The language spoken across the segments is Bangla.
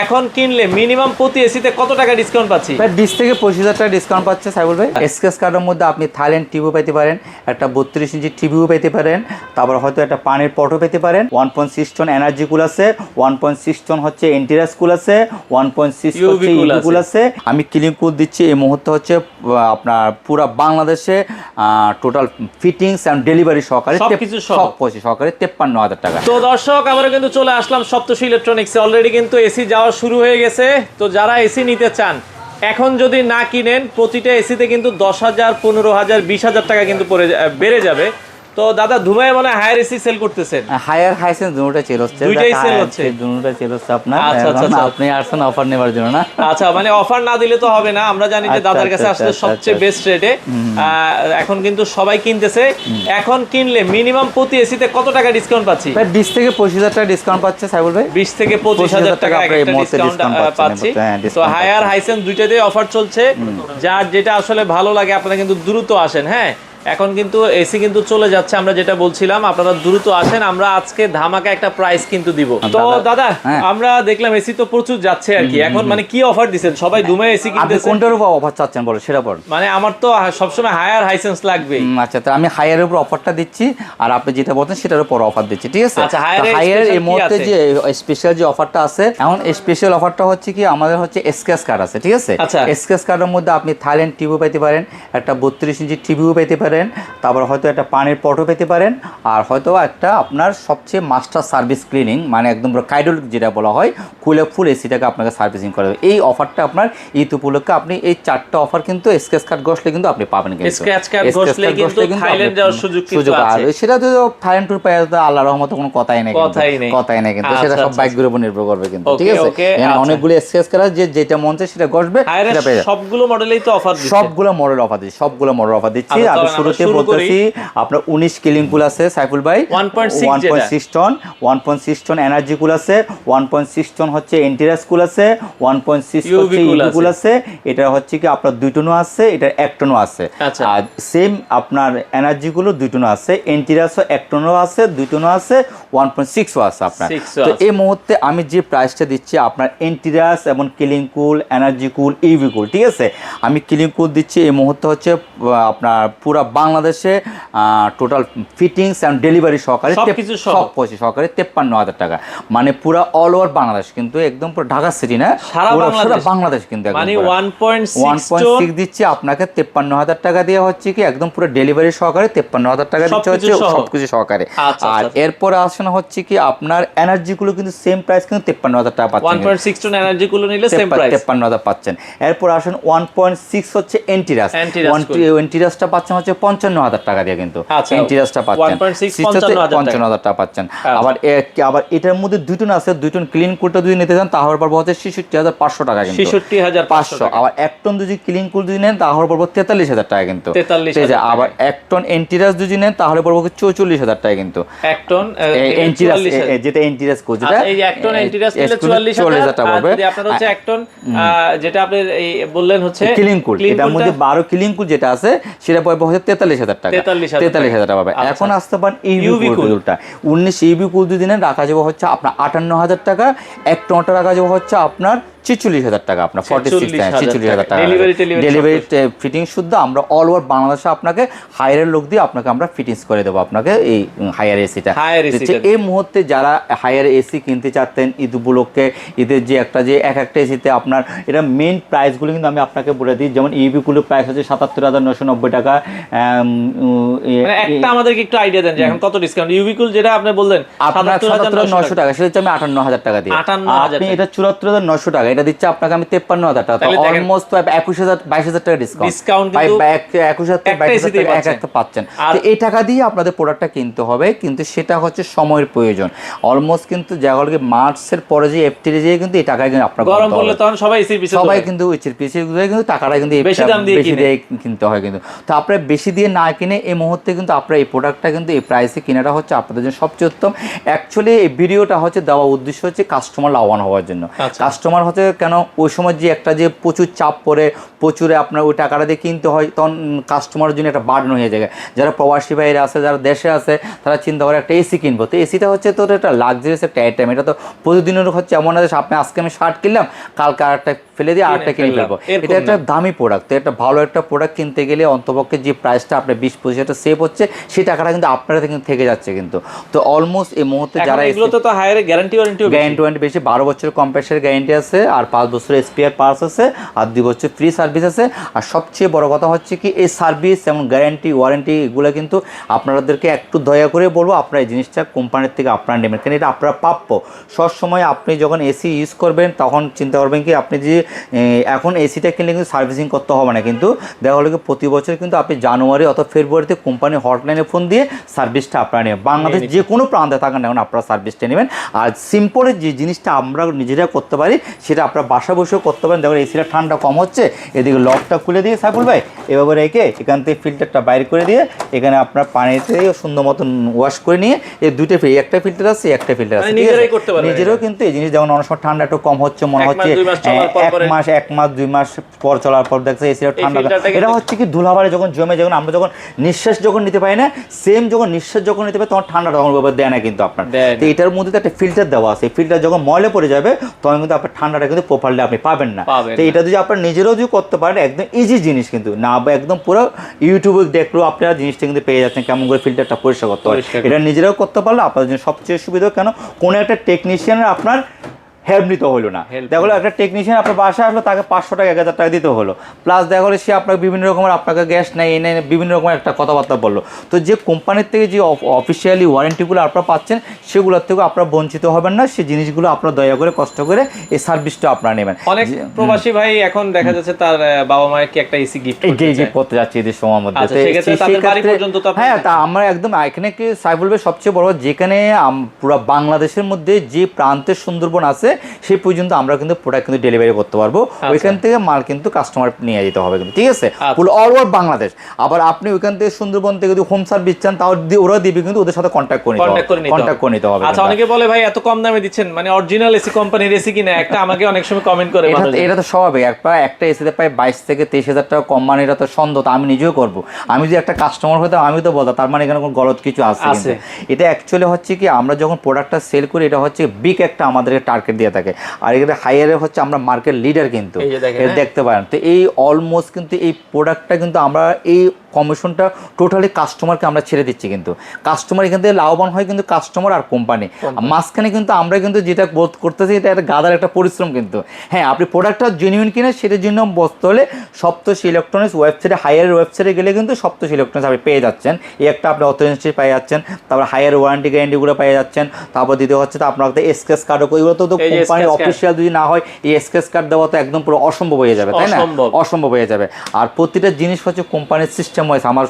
এখন কিনলে মিনিমাম প্রতি এসিতে কত টাকা ডিসকাউন্ট পাচ্ছি? প্রায় 20 থেকে 25,000 টাকা ডিসকাউন্ট পাচ্ছে সাইবুল ভাই। এসকেএস কার্ডের মধ্যে আপনি থাইল্যান্ড টিভিও পেতে পারেন, একটা 32 ইঞ্চি টিভিও পেতে পারেন, তারপর হয়তো একটা পানির পটও পেতে পারেন। 1.6 টন এনার্জি কুল আছে, 1.6 টন হচ্ছে এন্টিরাস কুল আছে, 1.6 হচ্ছে ইউভি কুল আছে। আমি ক্লিন কুল দিচ্ছি এই মুহূর্তে হচ্ছে আপনার পুরো বাংলাদেশে টোটাল ফিটিংস এন্ড ডেলিভারি সহকারে সব পয়সা সহকারে 53,000 টাকা। তো দর্শক আমরা কিন্তু চলে আসলাম সপ্তর্ষি ইলেকট্রনিক্সে। অলরেডি কিন্তু এসি যাওয়া শুরু হয়ে গেছে। তো যারা এসি নিতে চান এখন যদি না কিনেন প্রতিটা এসিতে কিন্তু 10,000, 15,000, 20,000 টাকা কিন্তু বেড়ে যাবে। তো দাদা ধুমায় মানে হায়ার এসি সেল করতেছেন? হায়ার হাইসেন্স দুটোটা সেল হচ্ছে, দুইটাই সেল হচ্ছে, দুটোটা সেল হচ্ছে আপনার। আচ্ছা আপনি আসছেন অফার নেবার জন্য না? আচ্ছা, মানে অফার না দিলে তো হবে না। আমরা জানি যে দাদার কাছে আসলে সবচেয়ে বেস্ট রেটে এখন কিন্তু সবাই কিনতেছে। এখন কিনলে মিনিমাম প্রতি এসিতে কত টাকা ডিসকাউন্ট পাচ্ছি? প্রায় 20 থেকে 25,000 টাকা ডিসকাউন্ট পাচ্ছে সাইবুল ভাই। 20 থেকে 25,000 টাকা একটা ডিসকাউন্ট পাচ্ছি। তো হায়ার হাইসেন্স দুইটাতেই অফার চলছে। যার যেটা আসলে ভালো লাগে আপনারা কিন্তু দ্রুত আসেন। হ্যাঁ, এখন কিন্তু এসি কিন্তু চলে যাচ্ছে, আমরা যেটা বলছিলাম আপনারা দ্রুত আসেন। আমরা আজকে ধামাকা একটা প্রাইস কিন্তু দিব। তো দাদা আমরা দেখলাম এসি তো প্রচুর যাচ্ছে আর কি। এখন মানে কি অফার দিবেন? সবাই ধুমায় এসি কিনতেছে। আপনি কোনটার উপর অফার চাচ্ছেন বলো সেটা বল। মানে আমার তো সবসময় হায়ার হাইসেন্স লাগবে। আচ্ছা, তো আমি হায়ারের উপর অফারটা দিচ্ছি আর আপনি যেটা বলছেন সেটার উপর অফার দিচ্ছি, ঠিক আছে? আচ্ছা, হায়ার এই মুহূর্তে যে স্পেশাল যে অফারটা আছে, এখন স্পেশাল অফারটা হচ্ছে কি আমাদের হচ্ছে এসকেএস কার্ড আছে, ঠিক আছে? এসকেএস কার্ডের মধ্যে আপনি থাইল্যান্ড টিভিও পেতে পারেন, একটা 32 ইঞ্চি টিভিও পেতে পারেন, তারপর হয়তো একটা পানির পটও পেতে পারেন, আর হয়তো একটা আপনার সবচেয়ে মাস্টার সার্ভিস ক্লিনিং মানে একদম কাইডল যেটা বলা হয় কুলে ফুল এসিটাকে আপনাকে সার্ভিসিং করে দেবে। এই অফারটা আপনার ঈদ উপলক্ষে আপনি এই 4টা অফার কিন্তু স্ক্র্যাচ কার্ড ঘষলে কিন্তু আপনি পাবেন। স্ক্র্যাচ কার্ড ঘষলে কিন্তু থাইল্যান্ড যাওয়ার সুযোগ আছে। সেটা তো থাইল্যান্ড ট্যুর পায় আল্লাহর রহমতে কোনো কথাই নেই কিন্তু সেটা সব বাইকগুলোর উপর নির্ভর করবে কিন্তু, ঠিক আছে? অনেকগুলো স্ক্র্যাচ কার্ড যেটা মন চায় সেটা ঘষবে। সবগুলো মডেলেই তো অফার দিচ্ছে, সবগুলো মডেল অফার দিচ্ছি। আমি শুরুতে বলতেছি আপনার 19 কিলিং কুল আছে সাইফুল ভাই, 1.6 টন 1.6 টন এনার্জি কুল আছে, 1.6 টন হচ্ছে এন্টিরাস কুল আছে, 1.6 হচ্ছে ইউভি কুল আছে। এটা হচ্ছে কি আপনার 2 টনও আছে, এটা 1 টনও আছে। আর সেম আপনার এনার্জি গুলো 2 টনও আছে, এন্টিরাসও 1 টনও আছে, 2 টনও আছে, 1.6ও আছে আপনার। তো এই মুহূর্তে আমি যে প্রাইসটা দিচ্ছি আপনার এন্টিরাস এবং কিলিং কুল, এনার্জি কুল, ইউভি কুল, ঠিক আছে? আমি কিলিং কুল দিচ্ছি এই মুহূর্তে হচ্ছে আপনার পুরো বাংলাদেশে টোটাল ফিটিংস এন্ড ডেলিভারি সহকারে সব পয়সা সহকারে 53,000 টাকা। মানে পুরো অল ওভার বাংলাদেশ, কিন্তু একদম পুরো ঢাকা সিটি না, সারা বাংলাদেশ কিন্তু মানে 1.6 দিচ্ছি আপনাকে 53,000 টাকা দিয়ে হচ্ছে কি একদম পুরো ডেলিভারি সহকারে 53,000 টাকা দিচ্ছে হচ্ছে সবকিছু সহকারে। আর এরপর আসেন হচ্ছে কি আপনার এনার্জি গুলো কিন্তু সেম প্রাইস কিন্তু 53,000 টাকা পাচ্ছেন। 1.6 টন এনার্জি গুলো নিলে সেম প্রাইস 53,000 পাচ্ছেন। এরপর আসেন 1.6 হচ্ছে এন্টিরাস, এন্টিরাসটা পাচ্ছেন হচ্ছে 55,000 টাকা দিয়ে কিন্তু এন্টিরাসটা পাচ্ছেন, 55,000 টাকা পাচ্ছেন। আবার এটার মধ্যে 2 টন আছে, 2 টন ক্লিন কুলটা যদি নিতে চান তাহলে পড়বে হচ্ছে 66,500 টাকা কিন্তু, 66,500। আবার 1 টন যদি ক্লিন কুল যদি নেন তাহলে পড়বে 43,000 টাকা কিন্তু, ঠিক আছে? আবার 1 টন এন্টিরাস যদি নেন তাহলে পড়বে 44,000 টাকা কিন্তু 1 টন এন্টিরাস, যেটা এন্টিরাস কুল, যেটা এই 1 টন এন্টিরাস নিলে 44,000 টাকা পড়বে। যদি আপনার হচ্ছে 1 টন যেটা আপনি এই বললেন হচ্ছে ক্লিন কুল, এটার মধ্যে 12 ক্লিন কুল যেটা আছে সেটা পড়বে হচ্ছে 43,000 টাকা, 43,000 টাকা পাবে। এখন আসতে পারেন ইউভি কুলটা, 19 ইউভি কুল যদি নেন রাখা যাবে হচ্ছে আপনার 58,000 টাকা, 1 টনটা রাখা যাবে হচ্ছে আপনার 46,000 টাকা, আপনার 46,000 টাকা ডেলিভারি ফিটিং শুদ্ধ। আমরা অল ওভার বাংলাদেশে আপনাকে হায়ারের লোক দিয়ে আপনাকে আমরা ফিটিংস করে দেবো আপনাকে এই হায়ার এসিটা। এই মুহূর্তে যারা হায়ার এসি কিনতে চাচ্ছেন ঈদ উপলক্ষে, ঈদের যে এক একটা এসিতে আপনার এটা মেইন প্রাইসগুলো কিন্তু আমি আপনাকে বলে দিই। যেমন ইউভি কুলের প্রাইস হচ্ছে 77,990 টাকা। একটা আমাদেরকে একটু আইডিয়া দেন যে এখন কত ডিসকাউন্ট? ইউভি কুল যেটা আপনি বললেন 77,900 টাকা, সেটা হচ্ছে আমি 58,000 টাকা দিই। আপনি এটা 74,900 টাকা, এটা দিচ্ছে আপনাকে আমি 53,000 টাকা, অলমোস্ট 21,000 22,000 টাকা ডিসকাউন্ট, 21,000 টাকা এক একটা পাচ্ছেন। তো এই টাকা দিয়ে আপনাদের প্রোডাক্টটা কিনতে হবে, কিন্তু সেটা হচ্ছে সময়ের প্রয়োজন। অলমোস্ট কিন্তু যেগুলোকে মার্চের পরে যে এপ্রিলে যেয়ে কিন্তু এই টাকা কিন্তু আপনার গরম পড়লে তখন সবাই কিন্তু এসির পিছিয়ে কিন্তু টাকাটা কিন্তু বেশি দিয়ে কিনতে হয় কিন্তু। তো আপনারা বেশি দিয়ে না কিনে এই মুহূর্তে কিন্তু আপনারা এই প্রোডাক্টটা কিন্তু এই প্রাইসে কেনাটা হচ্ছে আপনাদের জন্য সবচেয়ে উত্তম। অ্যাকচুয়ালি এই ভিডিওটা হচ্ছে দেওয়া উদ্দেশ্য হচ্ছে কাস্টমার লাভবান হওয়ার জন্য। কাস্টমার হচ্ছে বলতে কেন ওই সময় যে একটা যে প্রচুর চাপ পড়ে প্রচুরে আপনার ওই টাকাটা দিয়ে কিনতে হয়, তখন কাস্টমারের জন্য একটা বার্ডেন হয়ে যায়। যারা প্রবাসী বাইরে আছে, যারা দেশে আছে, তারা চিন্তা করে একটা এসি কিনবো। তো এসিটা হচ্ছে তো একটা লাক্সারিয়াস একটা আইটেম, এটা তো প্রতিদিনের হচ্ছে এমন আছে আপনি আজকে আমি শার্ট কিনলাম, কালকে আরেকটা ফেলে দিয়ে আরেকটা কিনে ফেলবো। এটা একটা দামি প্রোডাক্ট, তো একটা ভালো একটা প্রোডাক্ট কিনতে গেলে অন্তপক্ষে যে প্রাইসটা আপনার 20-25 সেভ হচ্ছে, সেই টাকাটা কিন্তু আপনারা কিন্তু থেকে যাচ্ছে কিন্তু। তো অলমোস্ট এই মুহূর্তে যারা এগুলোতে তো হায়ার গ্যারান্টি ওয়ারেন্টি বেশি, 12 বছরের কম্প্রেসারের গ্যারান্টি আছে, আর 5 বছরের স্পেয়ার পার্টস আছে, আর 2 বছর ফ্রি সার্ভিস আছে। আর সবচেয়ে বড় কথা হচ্ছে কি এই সার্ভিস এবং গ্যারান্টি ওয়ারেন্টি এগুলো কিন্তু আপনাদেরকে একটু দয়া করে বলবো আপনারা এই জিনিসটা কোম্পানির থেকে আপনারা নেবেন, কারণ এটা আপনারা প্রাপ্য। সবসময় আপনি যখন এসি ইউজ করবেন তখন চিন্তা করবেন কি আপনি যে এখন এসিটা কিনলে কিন্তু সার্ভিসিং করতে হবে না, কিন্তু দেখা হলো কি প্রতি বছর কিন্তু আপনি জানুয়ারি অথবা ফেব্রুয়ারিতে কোম্পানির হটলাইনে ফোন দিয়ে সার্ভিসটা আপনারা নেবেন। বাংলাদেশ যে কোনো প্রান্তে থাকেন এখন আপনারা সার্ভিসটা নেবেন। আর সিম্পলের যে জিনিসটা আমরা নিজেরা করতে পারি সেটা আপনারা বাসা বসেও করতে পারেন। দেখুন এসিটা ঠান্ডা কম হচ্ছে, এদিকে লকটা খুলে দিয়ে সাইফুল ভাই এভাবে রেখে এখান থেকে ফিল্টারটা বাইর করে দিয়ে এখানে আপনার পানিতে সুন্দর মতন ওয়াশ করে নিয়ে এই দুটো একটা ফিল্টার আছে, একটা ফিল্টার আছে, নিজেরাও কিন্তু এই জিনিস যেমন অনেক সময় ঠান্ডা একটু কম হচ্ছে মনে হচ্ছে 1 মাস 2 মাস পর চলার পর দেখছে এসিটা ঠান্ডা। এটা হচ্ছে কি ধুলাবাড়ি যখন জমে, যখন আমরা যখন নিঃশ্বাস যখন নিতে পারি না, সেম যখন নিঃশ্বাস যখন নিতে পারি তখন ঠান্ডা তখন দেয় না কিন্তু আপনার। তো এটার মধ্যে একটা ফিল্টার দেওয়া আছে, ফিল্টার যখন ময়লা পড়ে যাবে তখন কিন্তু আপনার ঠান্ডাটা কিন্তু প্রপারলি আপনি পাবেন না। তো এটা যদি আপনার নিজেরাও যদি করতে পারেন একদম ইজি জিনিস কিন্তু না, একদম পুরো ইউটিউবে দেখলেও আপনারা জিনিসটা কিন্তু পেয়ে যাচ্ছেন কেমন করে ফিল্টারটা পরিষ্কার করতে হয়। এটা নিজেরাও করতে পারলে আপনাদের জন্য সবচেয়ে সুবিধা। কেন কোনো একটা টেকনিশিয়ানের আপনার হেল্প নিতে হলো না, দেখো একটা টেকনিশিয়ান আপনার বাসায় আসলো তাকে 500 টাকা 1000 টাকা দিতে হলো, প্লাস দেখা গেলো সে আপনাকে বিভিন্ন রকমের আপনাকে গ্যাস নেয় এনে বিভিন্ন রকমের একটা কথাবার্তা বললো। তো যে কোম্পানির থেকে যে অফিসিয়ালি ওয়ারেন্টিগুলো আপনারা পাচ্ছেন সেগুলোর থেকেও আপনারা বঞ্চিত হবেন না। সেই জিনিসগুলো আপনারা দয়া করে কষ্ট করে এই সার্ভিসটা আপনারা নেবেন। অনেক প্রবাসী ভাই এখন দেখা যাচ্ছে তার বাবা মায়ের কি একটা এসি গিফট করতে যাচ্ছে এদের সময়ের মধ্যে। হ্যাঁ, তা আমরা একদম এখানে কি সাইফুল ভাই সবচেয়ে বড় যেখানে পুরো বাংলাদেশের মধ্যে যে প্রান্তের সুন্দরবন আছে সেই পর্যন্ত আমরা কিন্তু প্রোডাক্ট কিন্তু ডেলিভারি করতে পারবো। ওইখান থেকে মাল কিন্তু কাস্টমার নিয়ে যেতে হবে কিন্তু, ঠিক আছে, পুরো অল ওভার বাংলাদেশ। আবার আপনি ওইখান থেকে সুন্দরবন থেকে যদি হোম সার্ভিস চান তাও ওরা দিবে, কিন্তু ওদের সাথে কন্ট্যাক্ট করে নিতে হবে। আচ্ছা, অনেকে বলে ভাই এত কম দামে দিচ্ছেন, মানে অরিজিনাল এসি কোম্পানির এসি কিনা একটা আমাকে অনেক সময় কমেন্ট করে। এটা তো স্বাভাবিক, একটা এসিতে প্রায় 22 থেকে 23,000 টাকা কম, মানে এটা তো সন্দেহ। আমি নিজেও করবো, আমি যদি একটা কাস্টমার হতাম আমি তো বলতাম তার মানে এখানে কোনো গলত কিছু আছে। এটা অ্যাকচুয়ালি হচ্ছে কি আমরা যখন প্রোডাক্টটা সেল করি এটা হচ্ছে বিগ একটা আমাদেরকে টার্গেট দিয়ে থাকে, আর এখানে হাইয়ারে হচ্ছে আমরা মার্কেট লিডার কিন্তু দেখতে পারেন। তো এই অলমোস্ট কিন্তু এই প্রোডাক্টটা কিন্তু আমরা এই কমিশনটা টোটালি কাস্টমারকে আমরা ছেড়ে দিচ্ছি, কিন্তু কাস্টমার এখান থেকে লাভবান হয় কিন্তু কাস্টমার আর কোম্পানি মাঝখানে কিন্তু আমরা কিন্তু যেটা বোধ করতেছি এটা একটা গাদার একটা পরিশ্রম কিন্তু। হ্যাঁ, আপনি প্রোডাক্টটা জেনুইন কিনে সেটার জন্য বসতে হলে সপ্তশী ইলেকট্রনিক্স ওয়েবসাইটে হায়ার ওয়েবসাইটে গেলে কিন্তু সপ্তশী ইলেকট্রনিক্স আপনি পেয়ে যাচ্ছেন। এই একটা আপনি অথেন্টিসিটি পেয়ে যাচ্ছেন, তারপর হায়ার ওয়ারেন্টি গ্যারান্টিগুলো পেয়ে যাচ্ছেন, তারপর দ্বিতীয় হচ্ছে তো আপনার এসকেস কার্ড, ওইগুলো তো কোম্পানির অফিসিয়াল যদি না হয় এই এসকেস কার্ড দেওয়া তো একদম পুরো অসম্ভব হয়ে যাবে, তাই না, অসম্ভব হয়ে যাবে। আর প্রতিটা জিনিস হচ্ছে কোম্পানির সিস্টেম ওয়াইজ আমার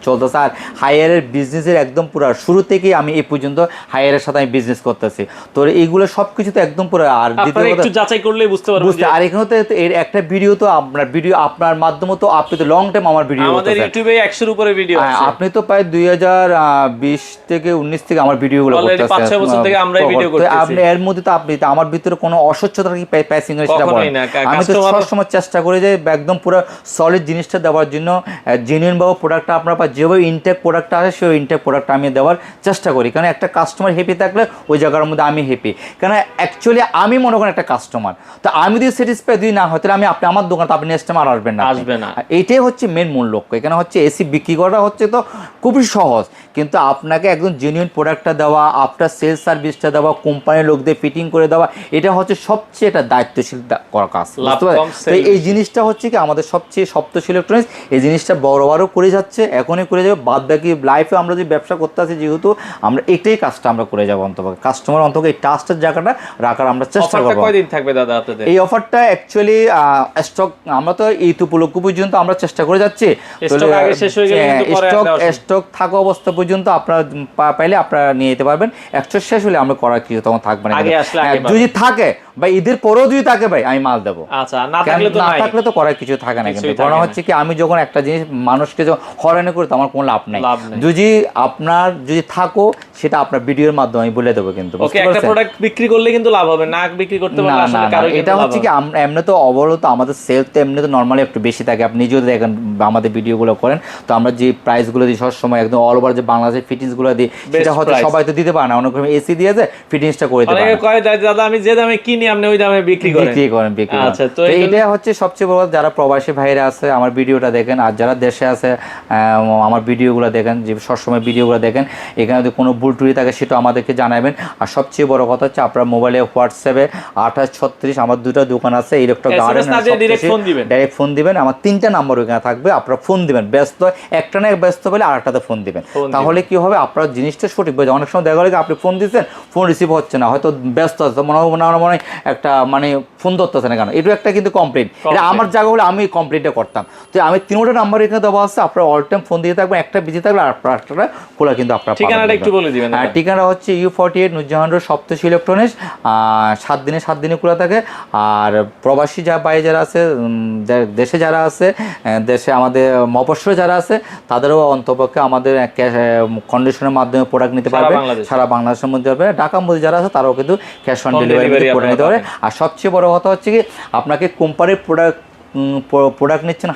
চলতেছে। আর হায়ারের বিজনেসের একদম পুরো শুরু থেকেই আমি এই পর্যন্ত হায়ারের সাথে আমি বিজনেস করতেছি, তো এইগুলো সবকিছু তো একদম পুরো। আর দ্বিতীয় কথা একটু যাচাই করলেই বুঝতে পারবেন। আর এখানে তো এর একটা ভিডিও তো আপনার মাধ্যমে তো আপনি তো লং টাইম আমার ভিডিও আমাদের ইউটিউবে 100 এর উপরে ভিডিও আছে। আপনি তো প্রায় 2020 থেকে 19 থেকে আমার ভিডিওগুলো করতেছেন, 5-6 বছর থেকে আমরাই ভিডিও করতেছি। আপনি এর মধ্যে তো আপনি আমার ভিতরে কোনো অস্বচ্ছতা কি প্যাসিং এর সেটা বলেন। আমি তো সবসময় চেষ্টা করি যে একদম পুরো সলিড জিনিসটা দেওয়ার জন্য, জেনুইন ভাবে প্রোডাক্টটা আপনারা যেভাবে ইনটেক প্রোডাক্টটা আসে সেই ইনটেক প্রোডাক্টটা আমি দেওয়ার চেষ্টা করি। কারণ একটা কাস্টমার হ্যাপি থাকলে ওই জায়গার মধ্যে আমি হ্যাপি। কারণ অ্যাকচুয়ালি আমি মনে করেন একটা কাস্টমার, তো আমি যদি স্যাটিসফাই যদি না হয় তাহলে আমি আমার দোকান তো আপনি নেক্সট টাইম আর আসবেন না। এইটাই হচ্ছে মেন মূল লক্ষ্য। এখানে হচ্ছে এসি বিক্রি করা হচ্ছে তো খুবই সহজ, কিন্তু আপনাকে একদম জেনুইন প্রোডাক্টটা দেওয়া, আফটার সেলস সার্ভিসটা দেওয়া, কোম্পানির লোকদের ফিটিং করে দেওয়া, এটা হচ্ছে সবচেয়ে একটা দায়িত্বশীল করা কাজ। তো এই জিনিসটা হচ্ছে কি আমাদের সবচেয়ে সপ্তশী ইলেকট্রনিক্স এই জিনিসটা বড় করে যাচ্ছে, এখনই করে যাবে। বাদ বাকি লাইফে আমরা যে ব্যবসা করতে আছি যেহেতু আমরা এটাই কাজটা আমরা করে যাবো, অন্তত কাস্টমার অন্তত এই টাস্টের জায়গাটা রাখার আমরা চেষ্টা করবো। কয়দিন থাকবে দাদা আপনাদের এই অফারটা? অ্যাকচুয়ালি স্টক আমরা তো এই উপলক্ষ পর্যন্ত আমরা চেষ্টা করে যাচ্ছি, স্টক থাকা অবস্থা পর্যন্ত আপনারা পাইলে আপনারা নিয়ে যেতে পারবেন। স্টক শেষ হলে আমরা করার কিছু তখন থাকবে না, যদি থাকে বা ঈদের পরেও যদি থাকে ভাই আমি মাল দেবো। আচ্ছা, না থাকলে তো করার কিছু থাকে না। কিন্তু কারণ হচ্ছে কি আমি যখন একটা জিনিস মানুষকে যখন হয়রানি করে তো আমার কোনো লাভ নাই। যদি আপনার যদি থাকো সেটা আপনার ভিডিওর মাধ্যমে আমি বলে দেবো কিন্তু। ওকে, একটা প্রোডাক্ট বিক্রি করলে কিন্তু লাভ হবে, না বিক্রি করতে পারলে আসলে কারো এটা হচ্ছে কি আমরা এমনি তো অবরত আমাদের সেল তো এমনি তো নরমালি একটু বেশি থাকে, আপনি নিজেও দেখেন আমাদের ভিডিওগুলো করেন, তো আমরা যে প্রাইসগুলো দিই সবসময় একদম অল ওভার যে বাংলাদেশের ফিটিংসগুলো দিই সেটা হয়তো সবাই তো দিতে পারে না, অনেক এসি দিয়ে যে ফিটিংসটা করে দিতে পারে। অনেকে কয় দাদা আমি যে দামে কিনি আপনি ওই দামে বিক্রি করেন। আচ্ছা, তো এটা হচ্ছে সবচেয়ে বড়, যারা প্রবাসী ভাইরা আছে আমার ভিডিওটা দেখেন, আর যারা দেশে আছে আমার ভিডিওগুলো দেখেন, যে সবসময় ভিডিওগুলো দেখেন, এখানে যদি কোনো ভুল টুটি থাকে সেটা আমাদেরকে জানাবেন। আর সবচেয়ে বড় কথা হচ্ছে আপনার মোবাইলে হোয়াটসঅ্যাপে 2836 আমার দুটো দোকান আছে ইলেকট্রো গার্ডেন, ডাইরেক্ট ফোন দিবেন, আমার 3টা নাম্বার ওখানে থাকবে, আপনারা ফোন দিবেন, ব্যস্ত একটা না ব্যস্ত পেলে আরেকটাতে ফোন দিবেন, তাহলে কি হবে আপনার জিনিসটা সঠিক বোঝা। অনেক সময় দেখা গেলে আপনি ফোন দিচ্ছেন, ফোন রিসিভ হচ্ছে না, হয়তো ব্যস্ত আছে, মনে হয় একটা মানে ফোন ধরতেছে না কেন, এটা একটা কিন্তু কমপ্লেন, এটা আমার জায়গা হলে আমি কমপ্লেনটা করতাম। তো আমি 3টা নাম্বার এখানে দেওয়া আছে, আপনার অল টাইম ফোন দিয়ে থাকবেন, একটা বিজি থাকলে আর একটা খোলা কিন্তু আপনার। ঠিকানাটা একটু বলে দিবেন। ঠিকানা হচ্ছে U48 Nurjahan road, Saptashi electronics, 7 দিনে খোলা থাকে। আর প্রবাসী বাইরে যারা আছে, দেশে যারা আছে, দেশে আমাদের মফস্বলে যারা আছে, তাদেরও অন্তপক্ষে আমাদের কন্ডিশনের মাধ্যমে প্রোডাক্ট নিতে পারবে, সারা বাংলাদেশের মধ্যে হবে। ঢাকার মধ্যে যারা আছে তারাও কিন্তু ক্যাশ অন ডেলিভারি প্রোডাক্ট নিতে পারে। আর সবচেয়ে বড় কথা হচ্ছে কি আপনাকে কোম্পানির প্রোডাক্ট নিচ্ছেন,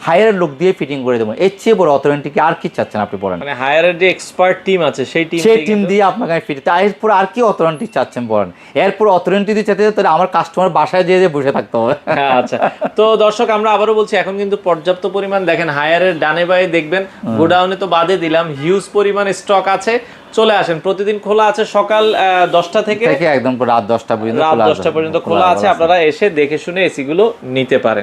হায়ারের লোক দিয়ে ফিটিং করে দেবো, এর চেয়ে বড় অথরিটি কি আর কি চাচ্ছেন আপনি বলেন? মানে হায়ারের যে এক্সপার্ট টিম আছে সেই টিম দিয়ে আপনাকে ফিটিং, এরপর আর কি অথরিটি চাচ্ছেন বলেন? এরপর অথরিটি দিয়ে চাইতে তাহলে আমার কাস্টমার বাসায় যেয়ে বসে থাকতে হবে। আচ্ছা, তো দর্শক আমরা আবারও বলছি, এখন কিন্তু পর্যাপ্ত পরিমাণ দেখেন হায়ারের ডানে বায়ে দেখবেন, গোডাউনে তো বাদে দিলাম, হিউজ পরিমাণ স্টক আছে। চলে আসেন, প্রতিদিন খোলা আছে সকাল 10টা থেকে একদম রাত 10টা পর্যন্ত খোলা আছে, আপনারা এসে দেখে শুনে এসি গুলো নিতে পারেন।